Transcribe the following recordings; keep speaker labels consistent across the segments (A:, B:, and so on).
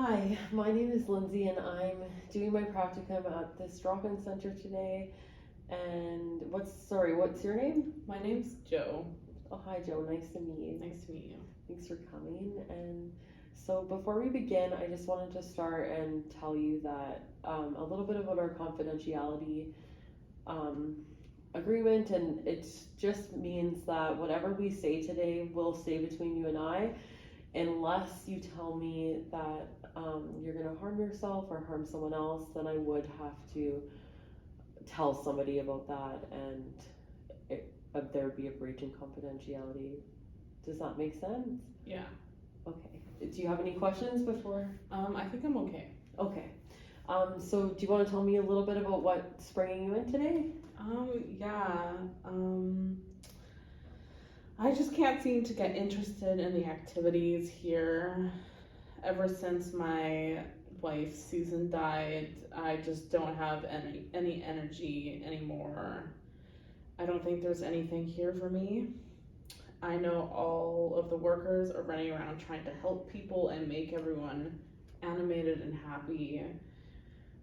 A: Hi, my name is Lindsay and I'm doing my practicum at this drop-in center today. And what's your name?
B: My name's Joe.
A: Oh, hi Joe, nice to meet you.
B: Nice to meet you.
A: Thanks for coming. And so before we begin, I just wanted to start and tell you that a little bit about our confidentiality um, agreement, and it just means that whatever we say today will stay between you and I, unless you tell me that you're gonna harm yourself or harm someone else, then I would have to tell somebody about that, and there would be a breach in confidentiality. Does that make sense?
B: Yeah.
A: Okay. Do you have any questions before?
B: I think I'm okay.
A: Okay. So do you want to tell me a little bit about what's bringing you in today?
B: Yeah. I just can't seem to get interested in the activities here. Ever since my wife Susan died, I just don't have any energy anymore. I don't think there's anything here for me. I know all of the workers are running around trying to help people and make everyone animated and happy.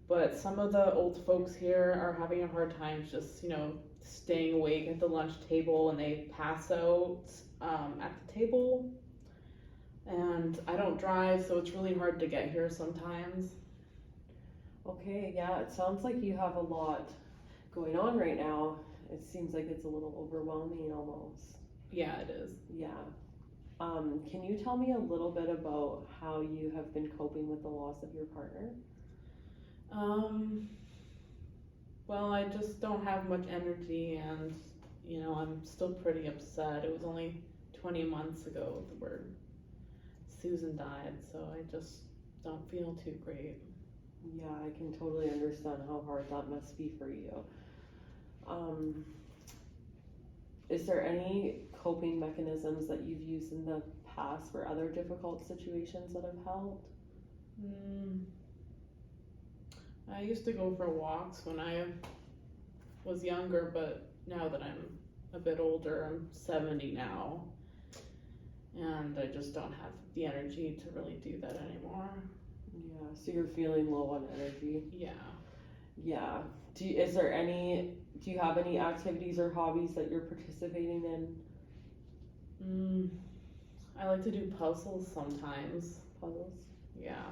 B: But some of the old folks here are having a hard time just, staying awake at the lunch table, and they pass out at the table. And I don't drive, so it's really hard to get here sometimes.
A: Okay, yeah, it sounds like you have a lot going on right now. It seems like it's a little overwhelming almost.
B: Yeah, it is.
A: Yeah. Can you tell me a little bit about how you have been coping with the loss of your partner?
B: Well, I just don't have much energy, and I'm still pretty upset. It was only 20 months ago where Susan died, so I just don't feel too great.
A: Yeah, I can totally understand how hard that must be for you. Is there any coping mechanisms that you've used in the past for other difficult situations that have helped?
B: I used to go for walks when I was younger, but now that I'm a bit older, I'm 70 now, and I just don't have the energy to really do that anymore.
A: Yeah, so you're feeling low on energy.
B: Yeah.
A: Yeah. Do you have any activities or hobbies that you're participating in?
B: I like to do puzzles sometimes.
A: Puzzles?
B: Yeah.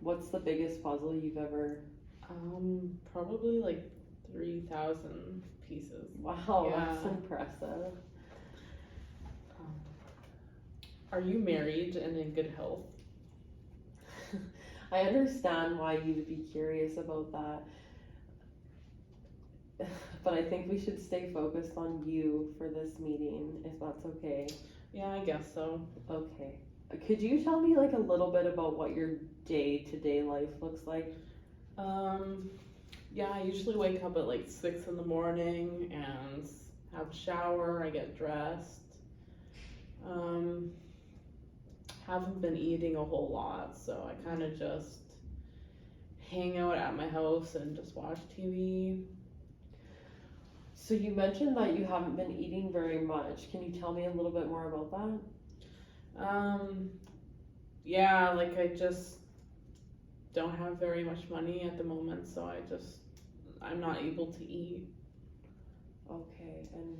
A: What's the biggest puzzle you've ever?
B: Probably like 3,000 pieces.
A: Wow,
B: Yeah.
A: that's impressive.
B: Are you married and in good health?
A: I understand why you would be curious about that, but I think we should stay focused on you for this meeting, if that's okay.
B: Yeah, I guess so.
A: Okay. Could you tell me like a little bit about what your day-to-day life looks like?
B: Yeah, I usually wake up at like 6 in the morning and have a shower. I get dressed. Haven't been eating a whole lot, so I kind of just hang out at my house and just watch TV.
A: So you mentioned that you haven't been eating very much. Can you tell me a little bit more about that?
B: Yeah, like I just don't have very much money at the moment, so I'm not able to eat.
A: Okay, and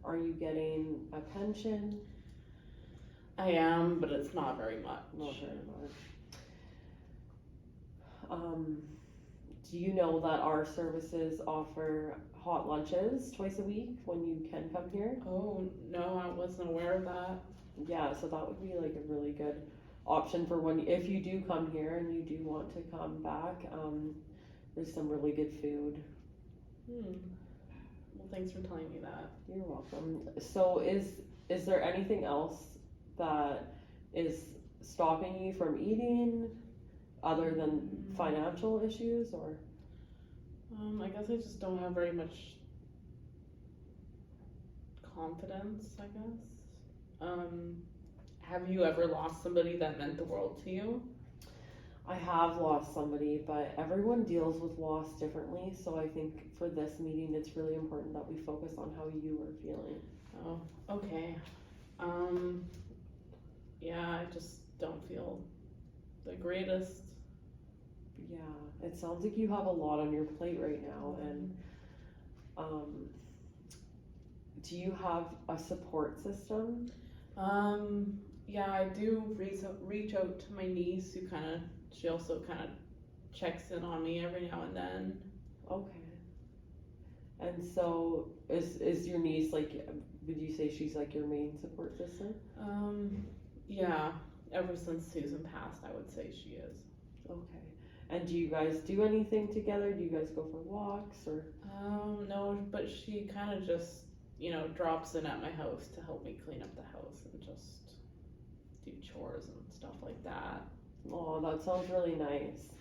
A: are you getting a pension?
B: I am, but it's not very much.
A: Not very much. Do you know that our services offer hot lunches twice a week when you can come here?
B: Oh, no, I wasn't aware of that.
A: Yeah, so that would be like a really good option for if you do come here and you do want to come back. There's some really good food.
B: Well, thanks for telling me that.
A: You're welcome. So is there anything else that is stopping you from eating other than financial issues, or?
B: I guess I just don't have very much confidence, I guess. Have you ever lost somebody that meant the world to you?
A: I have lost somebody, but everyone deals with loss differently, so I think for this meeting it's really important that we focus on how you are feeling.
B: Oh, okay. Yeah, I just don't feel the greatest.
A: Yeah, it sounds like you have a lot on your plate right now, and um, do you have a support system?
B: Yeah, I do reach out to my niece who she also kind of checks in on me every now and then.
A: Okay. And so, is your niece like? Would you say she's like your main support system?
B: Yeah, ever since Susan passed, I would say she is.
A: Okay. And do you guys do anything together? Do you guys go for walks or?
B: No, but she kind of just, drops in at my house to help me clean up the house and just do chores and stuff like that.
A: Oh, that sounds really nice.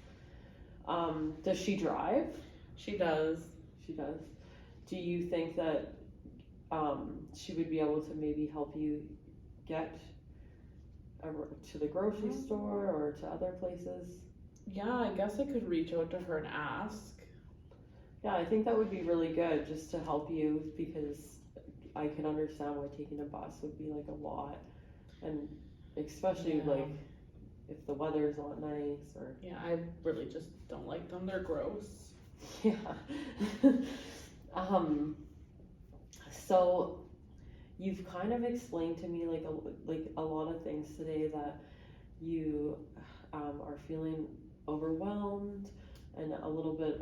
A: Does she drive?
B: She does.
A: She does. Do you think that she would be able to maybe help you get to the grocery store or to other places?
B: Yeah, I guess I could reach out to her and ask.
A: Yeah, I think that would be really good just to help you, because I can understand why taking a bus would be like a lot, and especially
B: Yeah.
A: like if the weather's not nice or
B: Yeah, I really just don't like them. They're gross.
A: yeah. um so you've kind of explained to me like a lot of things today, that you are feeling overwhelmed and a little bit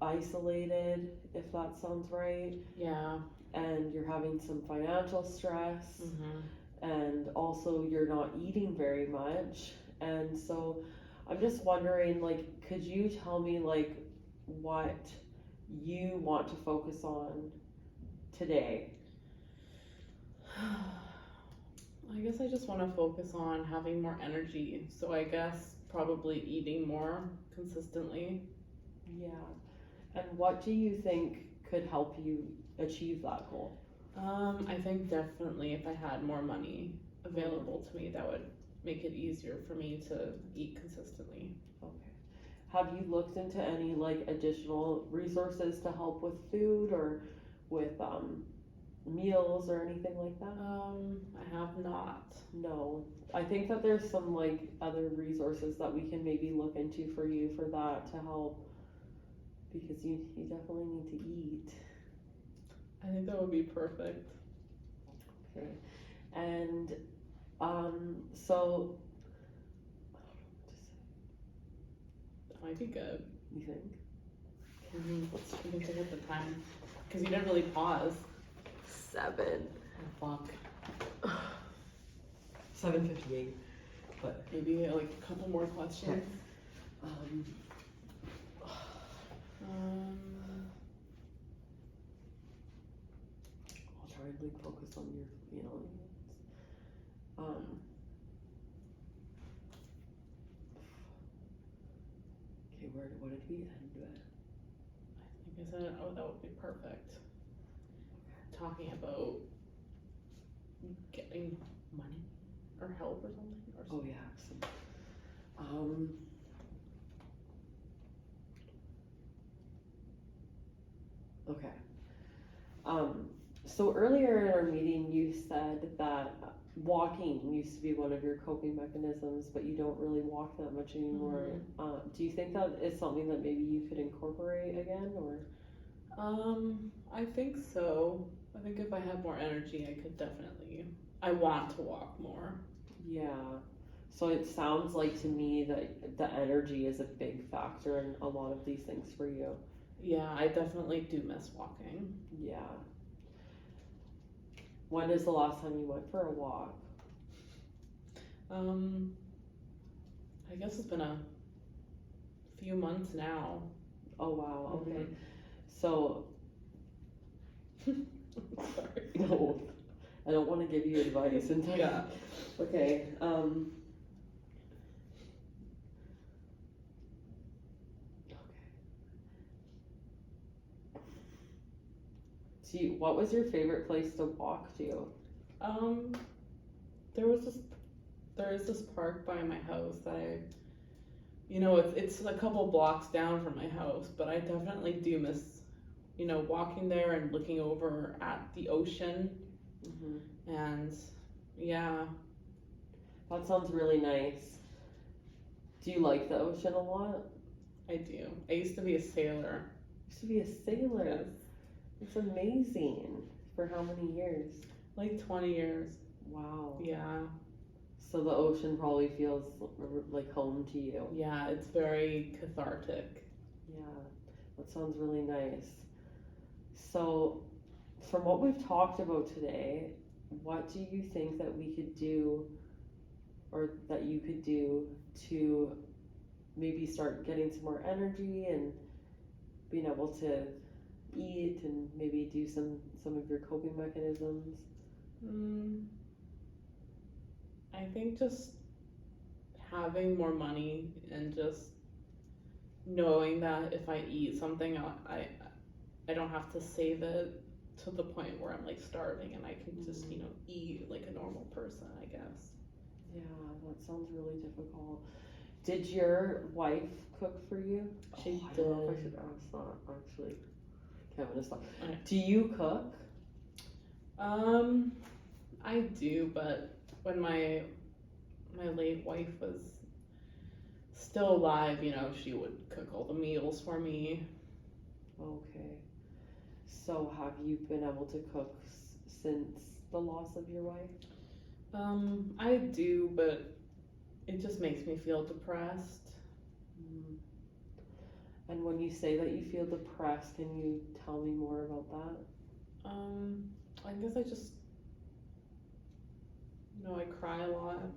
A: isolated, if that sounds right,
B: Yeah.
A: and you're having some financial stress,
B: Mm-hmm.
A: and also you're not eating very much. And so I'm just wondering, like, could you tell me like what you want to focus on today?
B: I guess I just want to focus on having more energy. So I guess probably eating more consistently.
A: Yeah. And what do you think could help you achieve that goal?
B: I think definitely if I had more money available to me, that would make it easier for me to eat consistently.
A: Okay. Have you looked into any like additional resources to help with food or with meals or anything like that?
B: I have not.
A: No. I think that there's some like other resources that we can maybe look into for you for that to help, because you definitely need to eat.
B: I think that would be perfect.
A: Okay. And so
B: That might be good.
A: you think?
B: Let's look at the time. Because you didn't really pause.
A: 7.
B: Oh, fuck.
A: 7:58. But
B: Maybe like a couple more questions.
A: um I'll try and like focus on your feelings. Okay, what did we end with?
B: I think I said, oh, that would be perfect. Talking about getting money or help or something. Or
A: Oh yeah. Okay. So earlier in our meeting, you said that walking used to be one of your coping mechanisms, but you don't really walk that much anymore. Do you think that is something that maybe you could incorporate again, or?
B: I think so. I think if I had more energy, I could definitely. I want to walk more.
A: Yeah. So it sounds like to me that the energy is a big factor in a lot of these things for you.
B: Yeah, I definitely do miss walking.
A: Yeah. When is the last time you went for a walk?
B: I guess it's been a few months now.
A: Oh wow, okay.
B: Mhm.
A: So
B: Sorry.
A: no, I don't want to give you advice and tell
B: Yeah.
A: you. Okay. See, what was your favorite place to walk to?
B: There is this park by my house that it's a couple blocks down from my house, but I definitely do miss, walking there and looking over at the ocean.
A: Mm-hmm.
B: And yeah.
A: That sounds really nice. Do you like the ocean a lot?
B: I do. I used to be a sailor.
A: Used to be a sailor.
B: Yes.
A: It's amazing. For how many years?
B: Like 20 years.
A: Wow.
B: Yeah.
A: So the ocean probably feels like home to you.
B: Yeah, it's very cathartic.
A: Yeah, that sounds really nice. So, from what we've talked about today, what do you think that we could do, or that you could do to maybe start getting some more energy and being able to eat and maybe do some of your coping mechanisms?
B: I think just having more money and just knowing that if I eat something, I don't have to save it to the point where I'm like starving, and I can just eat like a normal person, I guess.
A: Yeah, that sounds really difficult. Did your wife cook for you?
B: She
A: I don't know if I
B: did.
A: should ask that actually. Okay, I'm gonna stop.
B: Okay.
A: Do you cook?
B: I do, but when my late wife was still alive, she would cook all the meals for me.
A: Okay. So have you been able to cook since the loss of your wife?
B: I do, but it just makes me feel depressed.
A: Mm. And when you say that you feel depressed, can you tell me more about that?
B: I guess I just, I cry a lot,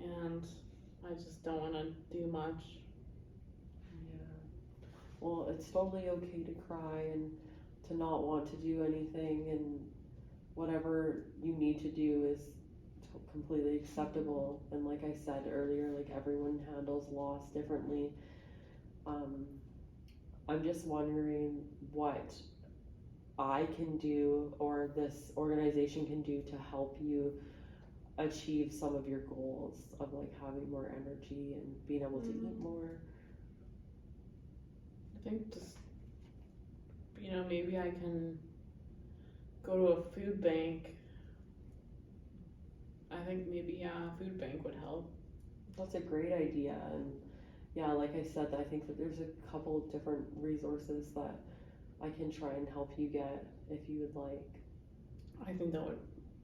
B: and I just don't want to do much.
A: Yeah. Well, it's totally okay to cry and to not want to do anything, and whatever you need to do is completely acceptable. And like I said earlier, like everyone handles loss differently. I'm just wondering what I can do or this organization can do to help you achieve some of your goals of like having more energy and being able to eat more.
B: I think just, maybe I can go to a food bank. I think maybe, a food bank would help.
A: That's a great idea. And yeah, like I said, I think that there's a couple of different resources that I can try and help you get if you would like.
B: I think that would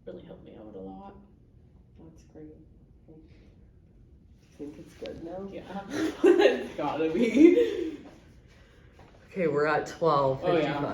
B: really help me out a lot.
A: That's great. Okay. Do you think it's good now?
B: Yeah, it's gotta be.
A: Okay, we're at 12:55.
B: Oh, yeah.